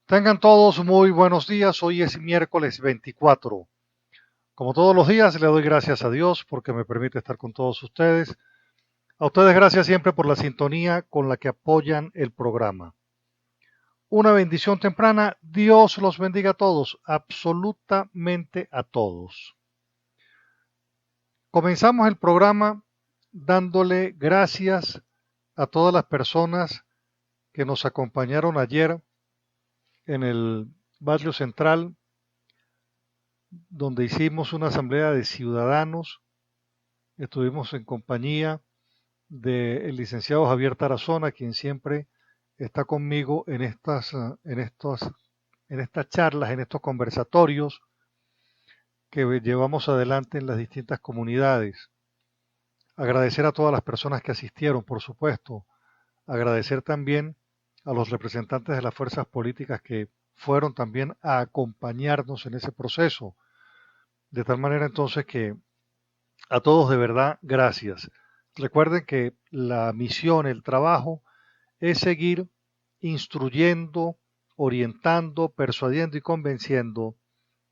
Tengan todos muy buenos días. Hoy es miércoles 24. Como todos los días, le doy gracias a Dios porque me permite estar con todos ustedes. A ustedes gracias siempre por la sintonía con la que apoyan el programa. Una bendición temprana. Dios los bendiga a todos, absolutamente a todos. Comenzamos el programa dándole gracias a todas las personas que nos acompañaron ayer en el barrio central, donde hicimos una asamblea de ciudadanos. Estuvimos en compañía del licenciado Javier Tarazona, quien siempre está conmigo en estas charlas, en estos conversatorios que llevamos adelante en las distintas comunidades. Agradecer a todas las personas que asistieron, por supuesto. Agradecer también a los representantes de las fuerzas políticas que fueron también a acompañarnos en ese proceso. De tal manera entonces que a todos de verdad, gracias. Recuerden que la misión, el trabajo, es seguir instruyendo, orientando, persuadiendo y convenciendo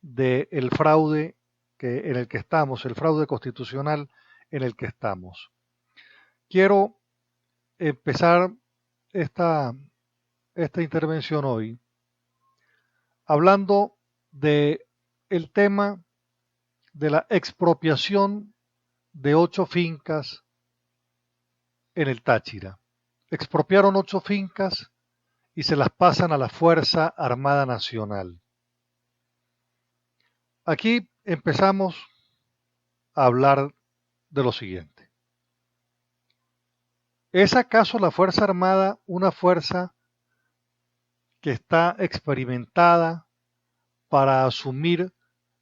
del fraude en el que estamos, el fraude constitucional en el que estamos. Quiero empezar esta, esta intervención hoy hablando de el tema de la expropiación de 8 fincas en el Táchira. Expropiaron 8 fincas y se las pasan a la Fuerza Armada Nacional. Aquí empezamos a hablar de lo siguiente. ¿Es acaso la Fuerza Armada una fuerza que está experimentada para asumir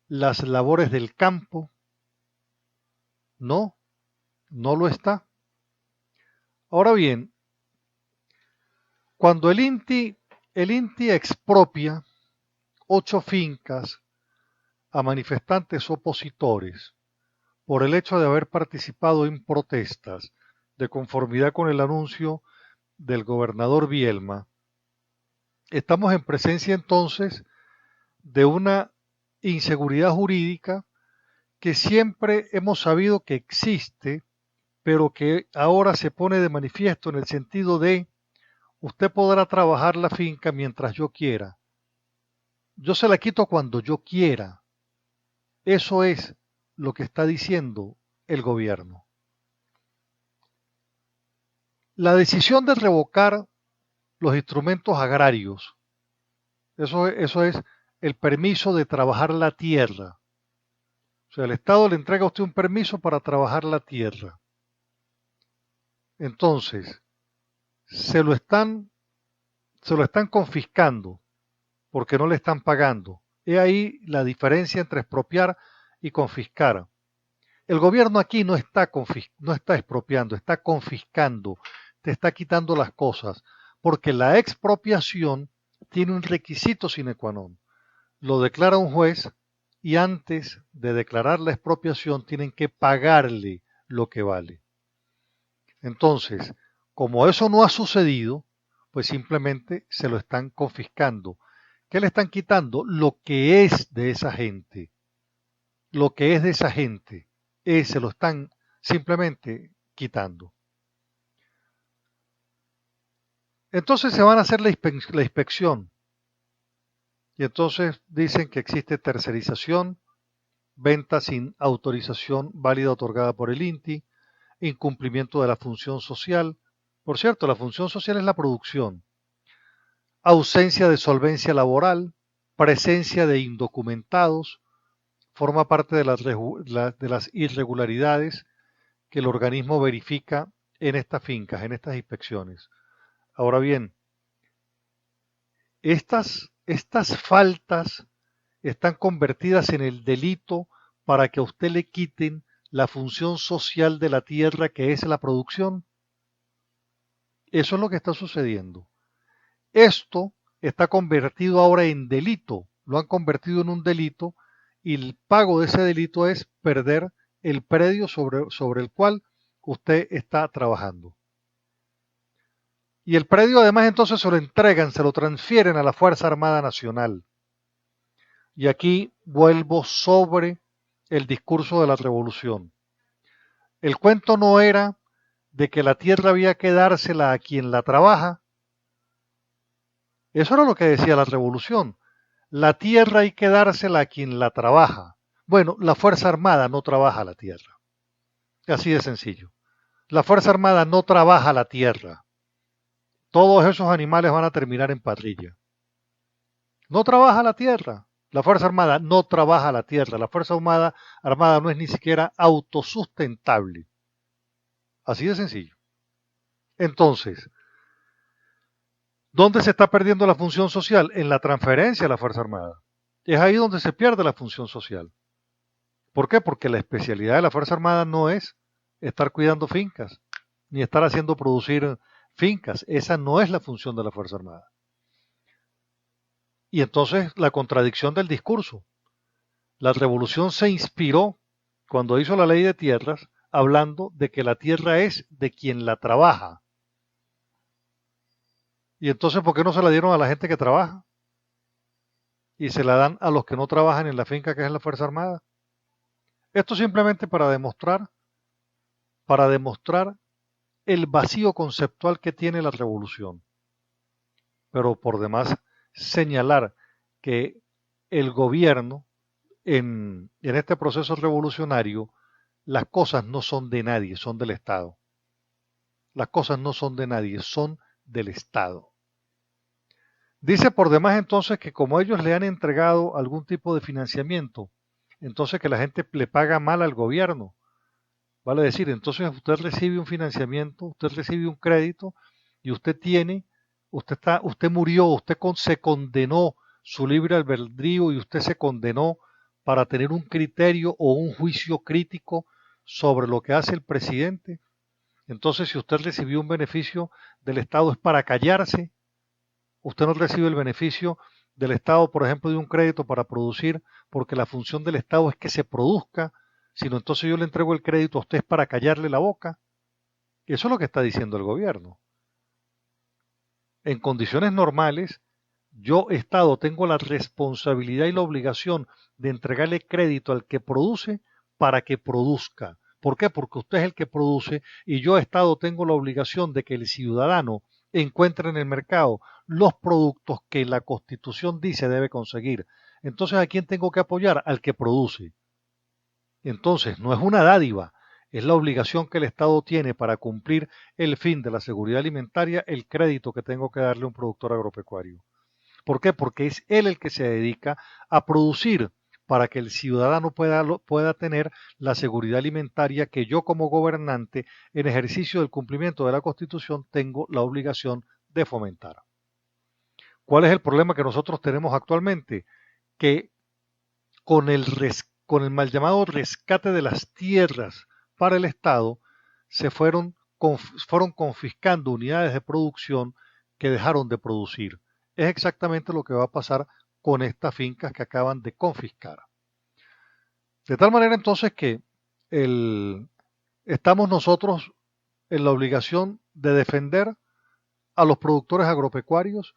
las labores del campo? No, no lo está. Ahora bien, cuando el INTI expropia 8 fincas a manifestantes opositores por el hecho de haber participado en protestas de conformidad con el anuncio del gobernador Bielma, estamos en presencia entonces de una inseguridad jurídica que siempre hemos sabido que existe, pero que ahora se pone de manifiesto en el sentido de usted podrá trabajar la finca mientras yo quiera. Yo se la quito cuando yo quiera. Eso es lo que está diciendo el gobierno. La decisión de revocar los instrumentos agrarios, eso es el permiso de trabajar la tierra. O sea, el Estado le entrega a usted un permiso para trabajar la tierra. Entonces, se lo están, se lo están confiscando porque no le están pagando. He ahí la diferencia entre expropiar y confiscar. El gobierno aquí no está expropiando, está confiscando, te está quitando las cosas, porque la expropiación tiene un requisito sine qua non. Lo declara un juez y antes de declarar la expropiación tienen que pagarle lo que vale. Entonces, como eso no ha sucedido, pues simplemente se lo están confiscando. ¿Qué le están quitando? Lo que es de esa gente. Lo que es de esa gente. Se lo están simplemente quitando. Entonces se van a hacer la inspección y entonces dicen que existe tercerización, venta sin autorización válida otorgada por el INTI, incumplimiento de la función social. Por cierto, la función social es la producción. Ausencia de solvencia laboral, presencia de indocumentados, forma parte de las irregularidades que el organismo verifica en estas fincas, en estas inspecciones. Ahora bien, estas faltas están convertidas en el delito para que a usted le quiten la función social de la tierra que es la producción. Eso es lo que está sucediendo. Esto está convertido ahora en delito, lo han convertido en un delito y el pago de ese delito es perder el predio sobre el cual usted está trabajando. Y el predio además entonces se lo entregan, se lo transfieren a la Fuerza Armada Nacional. Y aquí vuelvo sobre el discurso de la revolución. El cuento no era de que la tierra había que dársela a quien la trabaja. Eso era lo que decía la revolución. La tierra hay que dársela a quien la trabaja. Bueno, la Fuerza Armada no trabaja la tierra. Así de sencillo. La Fuerza Armada no trabaja la tierra. Todos esos animales van a terminar en parrilla. No trabaja la tierra. La Fuerza Armada no trabaja la tierra. La Fuerza Armada no es ni siquiera autosustentable. Así de sencillo. Entonces, ¿dónde se está perdiendo la función social? En la transferencia a la Fuerza Armada. Es ahí donde se pierde la función social. ¿Por qué? Porque la especialidad de la Fuerza Armada no es estar cuidando fincas, ni estar haciendo producir fincas. Esa no es la función de la Fuerza Armada. Y entonces la contradicción del discurso. La revolución se inspiró cuando hizo la ley de tierras hablando de que la tierra es de quien la trabaja. Y entonces, ¿por qué no se la dieron a la gente que trabaja? Y se la dan a los que no trabajan en la finca que es la Fuerza Armada. Esto simplemente para demostrar el vacío conceptual que tiene la revolución. Pero por demás señalar que el gobierno en este proceso revolucionario, las cosas no son de nadie, son del Estado. Las cosas no son de nadie, son del Estado. Dice por demás entonces que como ellos le han entregado algún tipo de financiamiento, entonces que la gente le paga mal al gobierno. Vale decir, entonces usted recibe un financiamiento, usted recibe un crédito y usted murió, se condenó su libre albedrío y usted se condenó para tener un criterio o un juicio crítico sobre lo que hace el presidente. Entonces, si usted recibió un beneficio del Estado es para callarse. Usted no recibe el beneficio del Estado, por ejemplo, de un crédito para producir, porque la función del Estado es que se produzca, sino entonces yo le entrego el crédito a usted para callarle la boca. Eso es lo que está diciendo el gobierno. En condiciones normales, yo, Estado, tengo la responsabilidad y la obligación de entregarle crédito al que produce para que produzca. ¿Por qué? Porque usted es el que produce y yo, Estado, tengo la obligación de que el ciudadano encuentre en el mercado los productos que la Constitución dice debe conseguir. Entonces, ¿a quién tengo que apoyar? Al que produce. Entonces, no es una dádiva, es la obligación que el Estado tiene para cumplir el fin de la seguridad alimentaria, el crédito que tengo que darle a un productor agropecuario. ¿Por qué? Porque es él el que se dedica a producir para que el ciudadano pueda tener la seguridad alimentaria que yo como gobernante, en ejercicio del cumplimiento de la Constitución, tengo la obligación de fomentar. ¿Cuál es el problema que nosotros tenemos actualmente? Que con con el mal llamado rescate de las tierras para el Estado, fueron confiscando unidades de producción que dejaron de producir. Es exactamente lo que va a pasar con estas fincas que acaban de confiscar. De tal manera entonces que el, estamos nosotros en la obligación de defender a los productores agropecuarios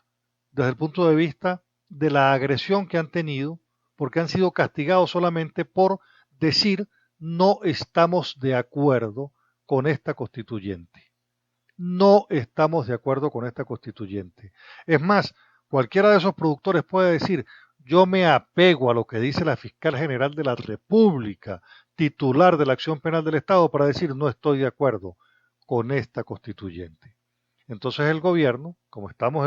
desde el punto de vista de la agresión que han tenido, porque han sido castigados solamente por decir no estamos de acuerdo con esta constituyente. No estamos de acuerdo con esta constituyente. Es más, cualquiera de esos productores puede decir, yo me apego a lo que dice la fiscal general de la República, titular de la acción penal del Estado, para decir no estoy de acuerdo con esta constituyente. Entonces el gobierno, como estamos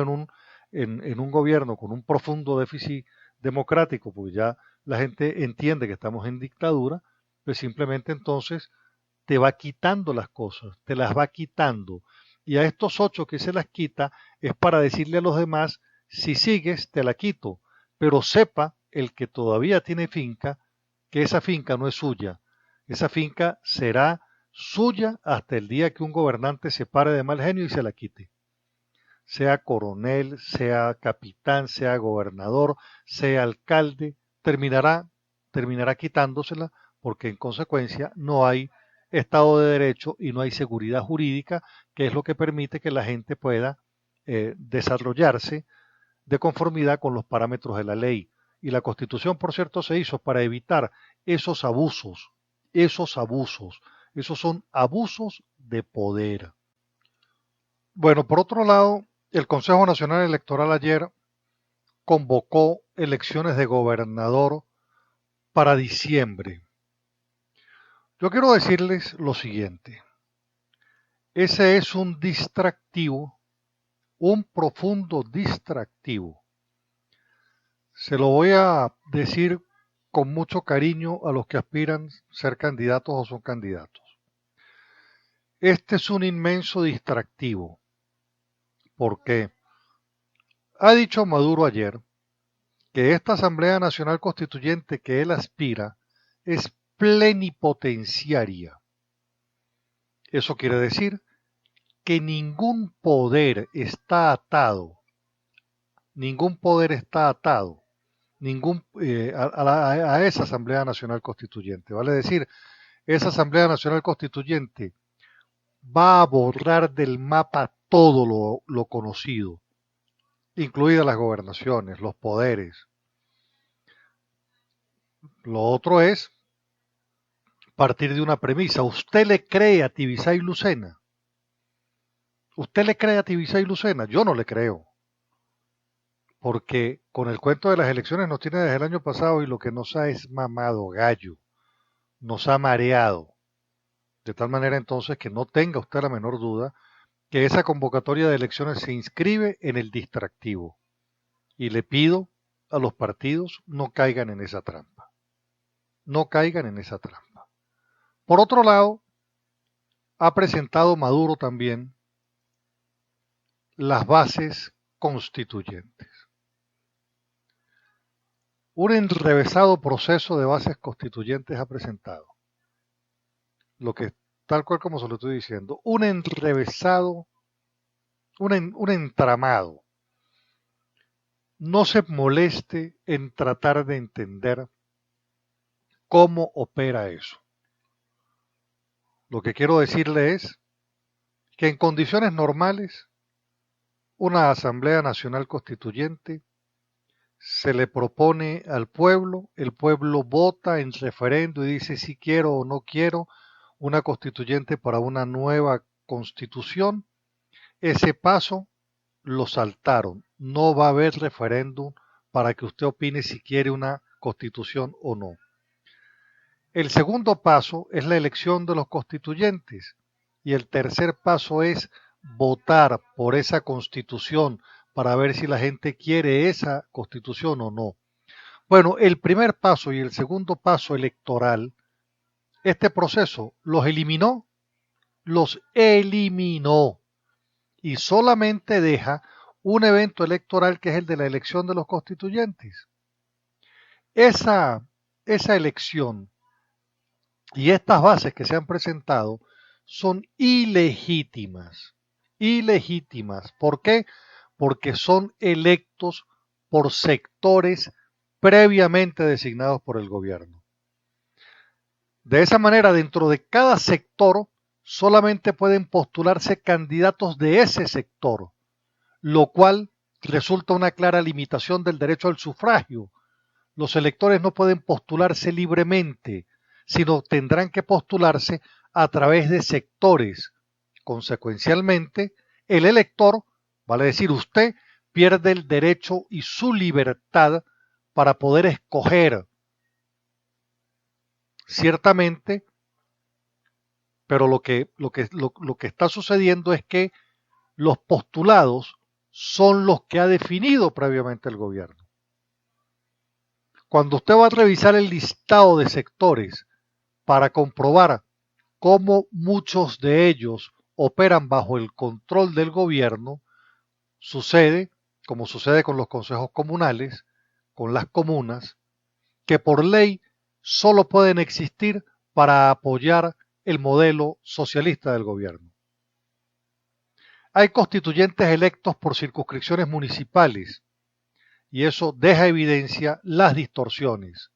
en un gobierno con un profundo déficit democrático, porque ya la gente entiende que estamos en dictadura, pues simplemente entonces te va quitando las cosas, te las va quitando. Y a estos 8 que se las quita es para decirle a los demás, si sigues, te la quito. Pero sepa el que todavía tiene finca, que esa finca no es suya. Esa finca será suya hasta el día que un gobernante se pare de mal genio y se la quite. Sea coronel, sea capitán, sea gobernador, sea alcalde, terminará quitándosela porque en consecuencia no hay Estado de Derecho y no hay seguridad jurídica, que es lo que permite que la gente pueda desarrollarse de conformidad con los parámetros de la ley. Y la Constitución, por cierto, se hizo para evitar esos abusos, esos abusos. Esos son abusos de poder. Bueno, por otro lado, el Consejo Nacional Electoral ayer convocó elecciones de gobernador para diciembre. Yo quiero decirles lo siguiente. Ese es un distractivo, un profundo distractivo. Se lo voy a decir con mucho cariño a los que aspiran a ser candidatos o son candidatos. Este es un inmenso distractivo, porque ha dicho Maduro ayer que esta Asamblea Nacional Constituyente que él aspira es plenipotenciaria. Eso quiere decir que ningún poder está atado a esa Asamblea Nacional Constituyente. Vale decir, esa Asamblea Nacional Constituyente va a borrar del mapa todo lo conocido, incluidas las gobernaciones, los poderes. Lo otro es partir de una premisa. ¿Usted le cree a Tibisay Lucena? ¿Usted le cree a Tibisay Lucena? Yo no le creo. Porque con el cuento de las elecciones nos tiene desde el año pasado y lo que nos ha es mamado gallo, nos ha mareado. De tal manera entonces que no tenga usted la menor duda que esa convocatoria de elecciones se inscribe en el distractivo. Y le pido a los partidos no caigan en esa trampa. No caigan en esa trampa. Por otro lado, ha presentado Maduro también las bases constituyentes. Un enrevesado proceso de bases constituyentes ha presentado. Lo que, tal cual como se lo estoy diciendo, un enrevesado, un entramado. No se moleste en tratar de entender cómo opera eso. Lo que quiero decirle es que en condiciones normales, una Asamblea Nacional Constituyente se le propone al pueblo, el pueblo vota en referendo y dice si quiero o no quiero una constituyente para una nueva constitución. Ese paso lo saltaron. No va a haber referéndum para que usted opine si quiere una constitución o no. El segundo paso es la elección de los constituyentes y el tercer paso es votar por esa constitución para ver si la gente quiere esa constitución o no. Bueno, el primer paso y el segundo paso electoral, este proceso los eliminó y solamente deja un evento electoral que es el de la elección de los constituyentes. Esa elección y estas bases que se han presentado son ilegítimas. Ilegítimas. ¿Por qué? Porque son electos por sectores previamente designados por el gobierno. De esa manera, dentro de cada sector solamente pueden postularse candidatos de ese sector, lo cual resulta una clara limitación del derecho al sufragio. Los electores no pueden postularse libremente, sino tendrán que postularse a través de sectores. Consecuencialmente, el elector, vale decir usted, pierde el derecho y su libertad para poder escoger. Ciertamente, pero lo que está sucediendo es que los postulados son los que ha definido previamente el gobierno. Cuando usted va a revisar el listado de sectores para comprobar cómo muchos de ellos operan bajo el control del gobierno, sucede, como sucede con los consejos comunales, con las comunas, que por ley solo pueden existir para apoyar el modelo socialista del gobierno. Hay constituyentes electos por circunscripciones municipales y eso deja evidencia las distorsiones.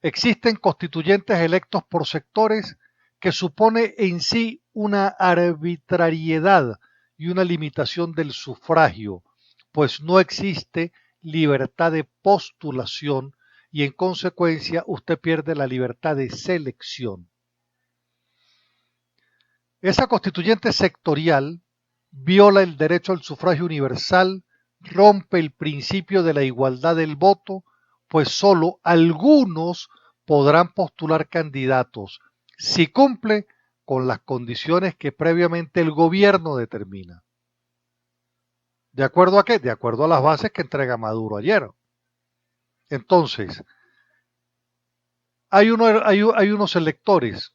Existen constituyentes electos por sectores que supone en sí una arbitrariedad y una limitación del sufragio, pues no existe libertad de postulación y en consecuencia usted pierde la libertad de selección. Esa constituyente sectorial viola el derecho al sufragio universal, rompe el principio de la igualdad del voto, pues solo algunos podrán postular candidatos si cumple con las condiciones que previamente el gobierno determina. ¿De acuerdo a qué? De acuerdo a las bases que entrega Maduro ayer. Entonces, hay unos electores,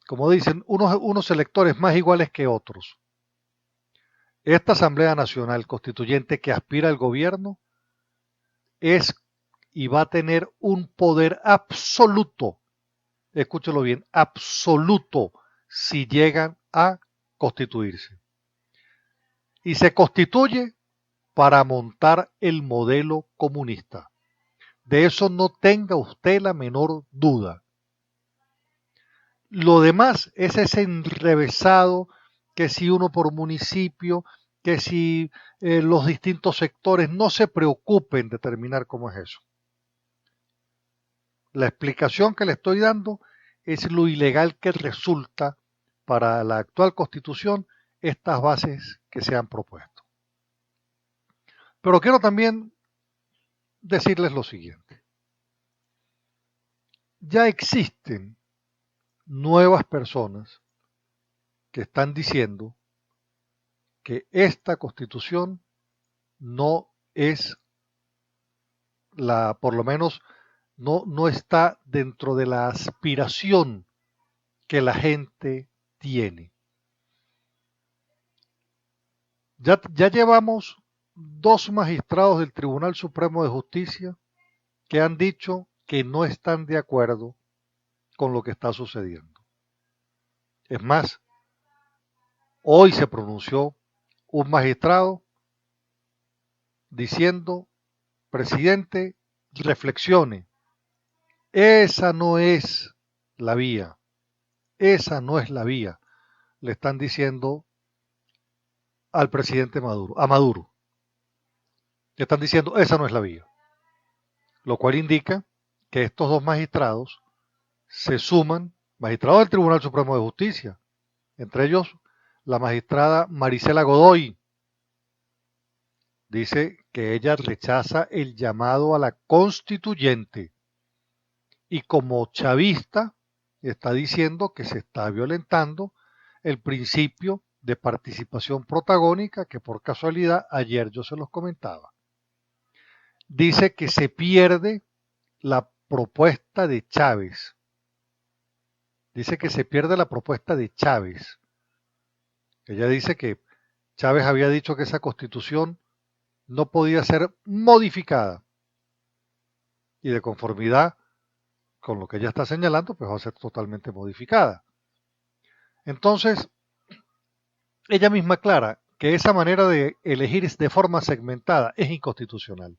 como dicen, unos electores más iguales que otros. Esta Asamblea Nacional Constituyente que aspira al gobierno es y va a tener un poder absoluto, escúchelo bien, absoluto, si llegan a constituirse. Y se constituye para montar el modelo comunista. De eso no tenga usted la menor duda. Lo demás es ese enrevesado, que si uno por municipio, que si los distintos sectores, no se preocupen en determinar cómo es eso. La explicación que le estoy dando es lo ilegal que resulta para la actual constitución estas bases que se han propuesto. Pero quiero también decirles lo siguiente. Ya existen nuevas personas que están diciendo que esta constitución no es por lo menos no está dentro de la aspiración que la gente tiene. Ya llevamos dos magistrados del Tribunal Supremo de Justicia que han dicho que no están de acuerdo con lo que está sucediendo. Es más, hoy se pronunció un magistrado diciendo, presidente, reflexione, esa no es la vía, esa no es la vía, le están diciendo al presidente Maduro, a Maduro, le están diciendo, esa no es la vía, lo cual indica que estos dos magistrados se suman, magistrados del Tribunal Supremo de Justicia, entre ellos la magistrada Marisela Godoy, dice que ella rechaza el llamado a la constituyente y como chavista está diciendo que se está violentando el principio de participación protagónica que por casualidad ayer yo se los comentaba. Dice que se pierde la propuesta de Chávez. Dice que se pierde la propuesta de Chávez. Ella dice que Chávez había dicho que esa constitución no podía ser modificada y de conformidad con lo que ella está señalando, pues va a ser totalmente modificada. Entonces, ella misma aclara que esa manera de elegir de forma segmentada es inconstitucional.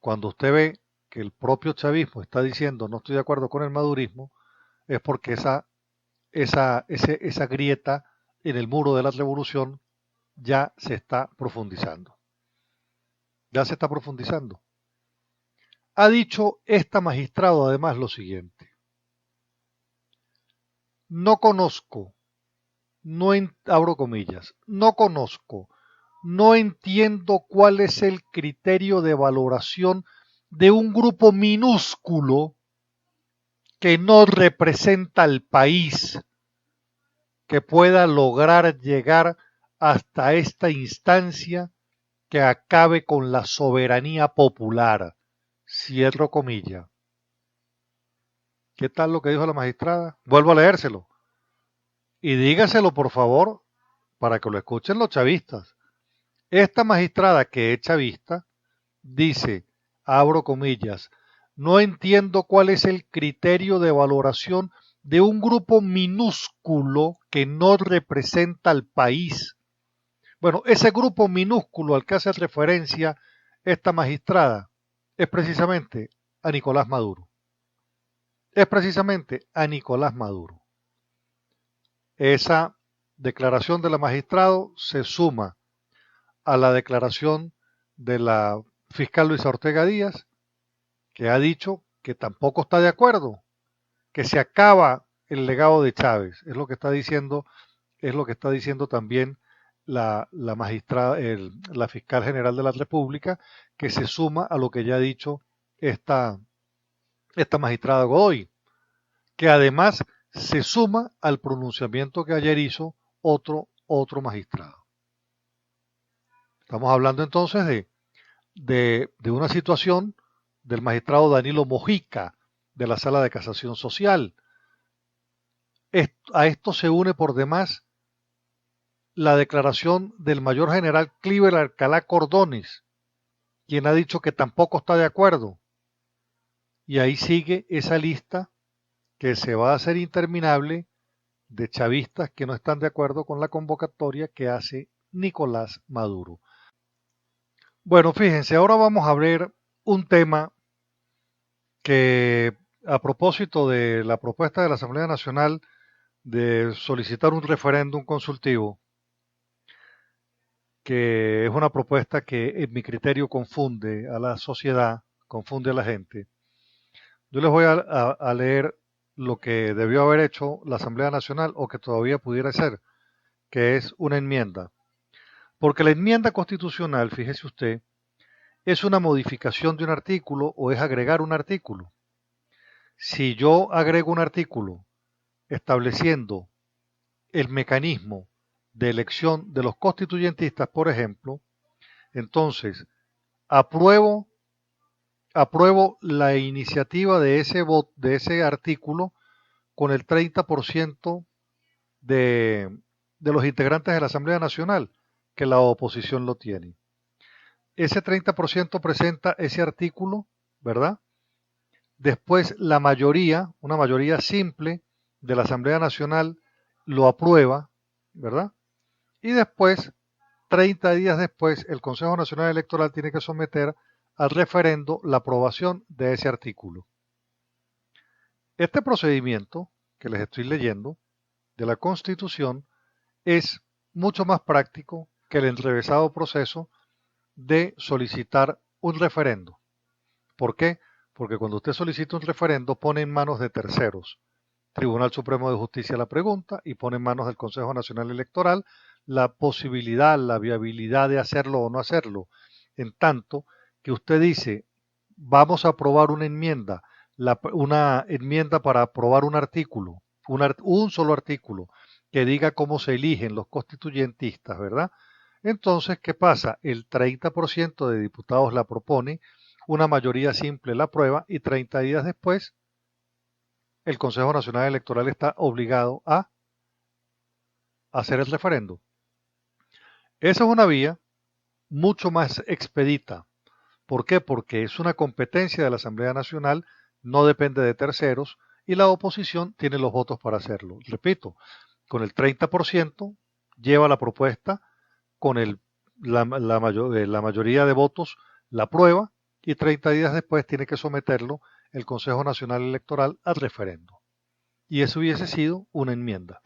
Cuando usted ve que el propio chavismo está diciendo no estoy de acuerdo con el madurismo, es porque esa grieta en el muro de la revolución ya se está profundizando. Ya se está profundizando. Ha dicho esta magistrado además lo siguiente. No conozco, abro comillas, no conozco, no entiendo cuál es el criterio de valoración de un grupo minúsculo que no representa al país que pueda lograr llegar hasta esta instancia que acabe con la soberanía popular. Cierro comilla. ¿Qué tal lo que dijo la magistrada? Vuelvo a leérselo. Y dígaselo, por favor, para que lo escuchen los chavistas. Esta magistrada que es chavista dice, abro comillas, no entiendo cuál es el criterio de valoración de un grupo minúsculo que no representa al país. Bueno, ese grupo minúsculo al que hace referencia esta magistrada es precisamente a Nicolás Maduro. Es precisamente a Nicolás Maduro. Esa declaración de la magistrado se suma a la declaración de la fiscal Luisa Ortega Díaz, que ha dicho que tampoco está de acuerdo, que se acaba el legado de Chávez, es lo que está diciendo también la magistrada, la fiscal general de la República, que se suma a lo que ya ha dicho esta, esta magistrada Godoy, que además se suma al pronunciamiento que ayer hizo otro magistrado. Estamos hablando entonces de una situación del magistrado Danilo Mojica, de la Sala de Casación Social. A esto se une por demás la declaración del mayor general Cliver Alcalá Cordones, quien ha dicho que tampoco está de acuerdo. Y ahí sigue esa lista que se va a hacer interminable de chavistas que no están de acuerdo con la convocatoria que hace Nicolás Maduro. Bueno, fíjense, ahora vamos a ver un tema que a propósito de la propuesta de la Asamblea Nacional de solicitar un referéndum consultivo, que es una propuesta que en mi criterio confunde a la sociedad, confunde a la gente. Yo les voy a leer lo que debió haber hecho la Asamblea Nacional o que todavía pudiera ser, que es una enmienda. Porque la enmienda constitucional, fíjese usted, es una modificación de un artículo o es agregar un artículo. Si yo agrego un artículo estableciendo el mecanismo de elección de los constituyentistas, por ejemplo, entonces apruebo la iniciativa de ese artículo con el 30% de los integrantes de la Asamblea Nacional, que la oposición lo tiene. Ese 30% presenta ese artículo, ¿verdad? Después la mayoría, una mayoría simple de la Asamblea Nacional lo aprueba, ¿verdad? Y después, 30 días después, el Consejo Nacional Electoral tiene que someter al referendo la aprobación de ese artículo. Este procedimiento que les estoy leyendo de la Constitución es mucho más práctico que el enrevesado proceso de solicitar un referendo. ¿Por qué? Porque cuando usted solicita un referendo pone en manos de terceros. Tribunal Supremo de Justicia la pregunta y pone en manos del Consejo Nacional Electoral la posibilidad, la viabilidad de hacerlo o no hacerlo. En tanto que usted dice, vamos a aprobar una enmienda para aprobar un artículo, un solo artículo, que diga cómo se eligen los constituyentistas, ¿verdad? Entonces, ¿qué pasa? El 30% de diputados la propone, una mayoría simple la aprueba y 30 días después el Consejo Nacional Electoral está obligado a hacer el referendo. Esa es una vía mucho más expedita. ¿Por qué? Porque es una competencia de la Asamblea Nacional, no depende de terceros y la oposición tiene los votos para hacerlo. Repito, con el 30% lleva la propuesta, con la mayoría de votos la aprueba y 30 días después tiene que someterlo el Consejo Nacional Electoral al referendo. Y eso hubiese sido una enmienda.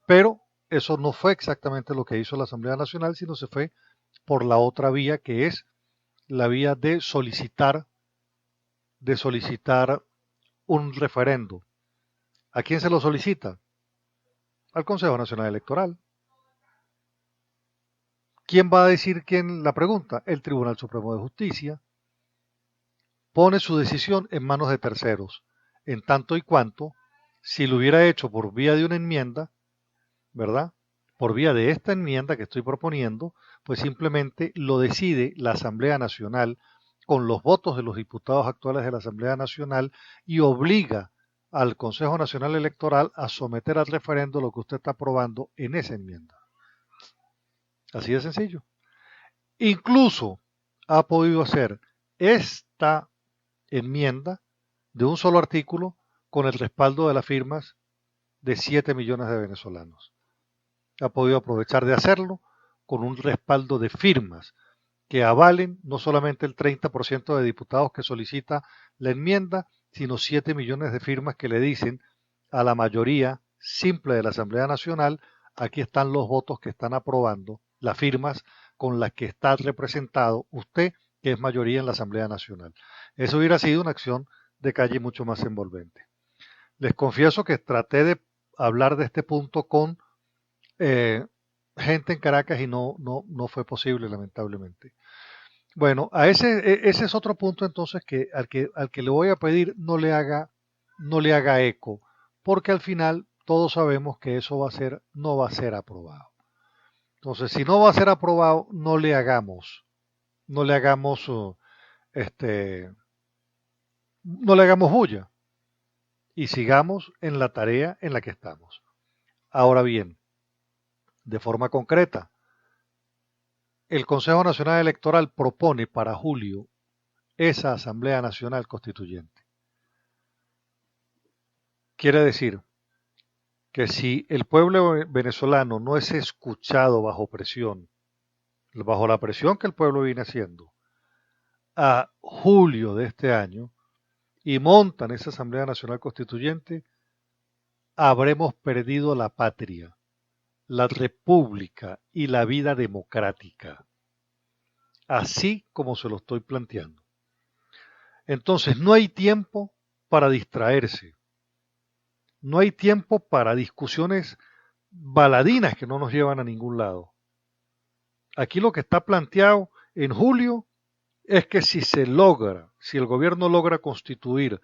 Pero eso no fue exactamente lo que hizo la Asamblea Nacional, sino se fue por la otra vía, que es la vía de solicitar un referendo. ¿A quién se lo solicita? Al Consejo Nacional Electoral. ¿Quién va a decir quién la pregunta? El Tribunal Supremo de Justicia. Pone su decisión en manos de terceros, en tanto y cuanto, si lo hubiera hecho por vía de una enmienda, ¿verdad? Por vía de esta enmienda que estoy proponiendo, pues simplemente lo decide la Asamblea Nacional con los votos de los diputados actuales de la Asamblea Nacional y obliga al Consejo Nacional Electoral a someter al referendo lo que usted está aprobando en esa enmienda. Así de sencillo. Incluso ha podido hacer esta enmienda de un solo artículo con el respaldo de las firmas de 7 millones de venezolanos. Ha podido aprovechar de hacerlo con un respaldo de firmas que avalen no solamente el 30% de diputados que solicita la enmienda, sino 7 millones de firmas que le dicen a la mayoría simple de la Asamblea Nacional, aquí están los votos que están aprobando, las firmas con las que está representado usted, que es mayoría en la Asamblea Nacional. Eso hubiera sido una acción de calle mucho más envolvente. Les confieso que traté de hablar de este punto con eh, gente en Caracas y no fue posible, lamentablemente. Bueno, ese es otro punto entonces que al que le voy a pedir no le haga eco, porque al final todos sabemos que eso no va a ser aprobado. Entonces, si no va a ser aprobado, no le hagamos, este, no le hagamos bulla y sigamos en la tarea en la que estamos. Ahora bien, de forma concreta, el Consejo Nacional Electoral propone para julio esa Asamblea Nacional Constituyente. Quiere decir que si el pueblo venezolano no es escuchado bajo presión, bajo la presión que el pueblo viene haciendo, a julio de este año, y montan esa Asamblea Nacional Constituyente, habremos perdido la patria, la república y la vida democrática, así como se lo estoy planteando. Entonces, no hay tiempo para distraerse, no hay tiempo para discusiones baladinas que no nos llevan a ningún lado. Aquí lo que está planteado en julio es que si el gobierno logra constituir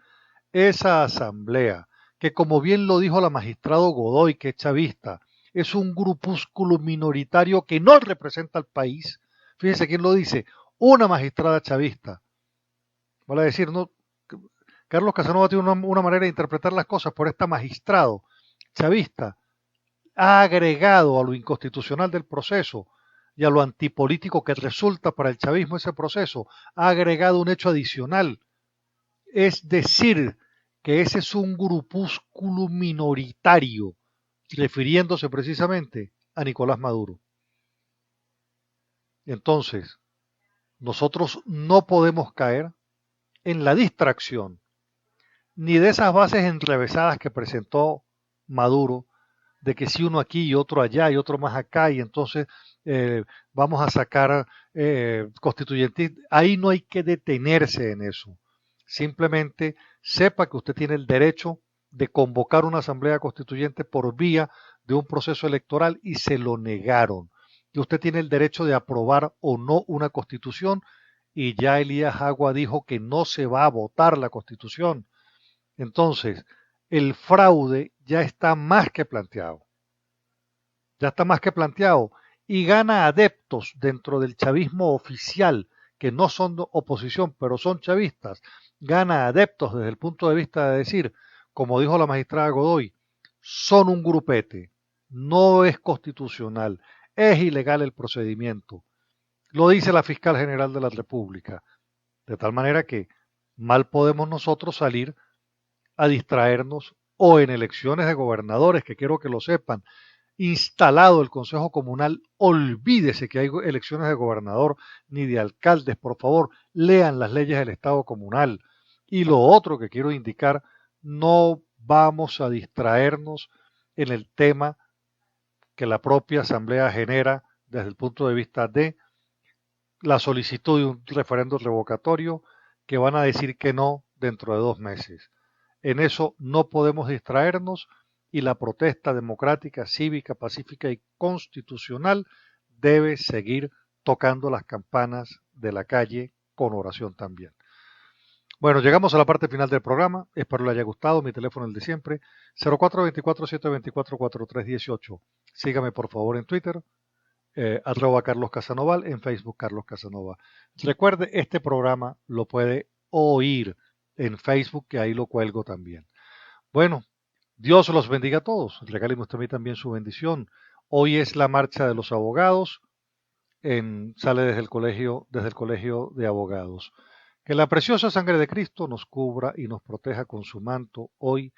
esa asamblea, que como bien lo dijo la magistrado Godoy, que es chavista, es un grupúsculo minoritario que no representa al país. Fíjense quién lo dice, una magistrada chavista. Vale decir, no, Carlos Casanova tiene una manera de interpretar las cosas, por esta magistrado chavista ha agregado a lo inconstitucional del proceso y a lo antipolítico que resulta para el chavismo ese proceso, ha agregado un hecho adicional. Es decir, que ese es un grupúsculo minoritario, refiriéndose precisamente a Nicolás Maduro. Entonces, nosotros no podemos caer en la distracción ni de esas bases enrevesadas que presentó Maduro, de que si uno aquí y otro allá y otro más acá, y entonces vamos a sacar constituyentes. Ahí no hay que detenerse en eso. Simplemente sepa que usted tiene el derecho de convocar una asamblea constituyente por vía de un proceso electoral y se lo negaron. Y usted tiene el derecho de aprobar o no una constitución y ya Elías Agua dijo que no se va a votar la constitución. Entonces, el fraude ya está más que planteado. Ya está más que planteado y gana adeptos dentro del chavismo oficial, que no son oposición, pero son chavistas. Gana adeptos desde el punto de vista de decir, como dijo la magistrada Godoy, son un grupete, no es constitucional, es ilegal el procedimiento. Lo dice la fiscal general de la República. De tal manera que mal podemos nosotros salir a distraernos o en elecciones de gobernadores, que quiero que lo sepan, instalado el Consejo Comunal, olvídese que hay elecciones de gobernador ni de alcaldes, por favor, lean las leyes del Estado comunal. Y lo otro que quiero indicar, no vamos a distraernos en el tema que la propia Asamblea genera desde el punto de vista de la solicitud de un referendo revocatorio que van a decir que no dentro de 2 meses. En eso no podemos distraernos y la protesta democrática, cívica, pacífica y constitucional debe seguir tocando las campanas de la calle con oración también. Bueno, llegamos a la parte final del programa. Espero le haya gustado. Mi teléfono es el de siempre, 0424-724-4318. Sígame por favor en Twitter, @Carlos Casanoval, en Facebook Carlos Casanova. Recuerde, este programa lo puede oír en Facebook, que ahí lo cuelgo también. Bueno, Dios los bendiga a todos. Regáleme usted a mí también su bendición. Hoy es la marcha de los abogados. Sale desde el colegio de abogados. Que la preciosa sangre de Cristo nos cubra y nos proteja con su manto hoy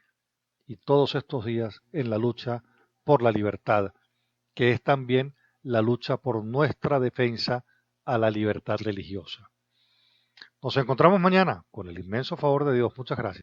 y todos estos días en la lucha por la libertad, que es también la lucha por nuestra defensa a la libertad religiosa. Nos encontramos mañana con el inmenso favor de Dios. Muchas gracias.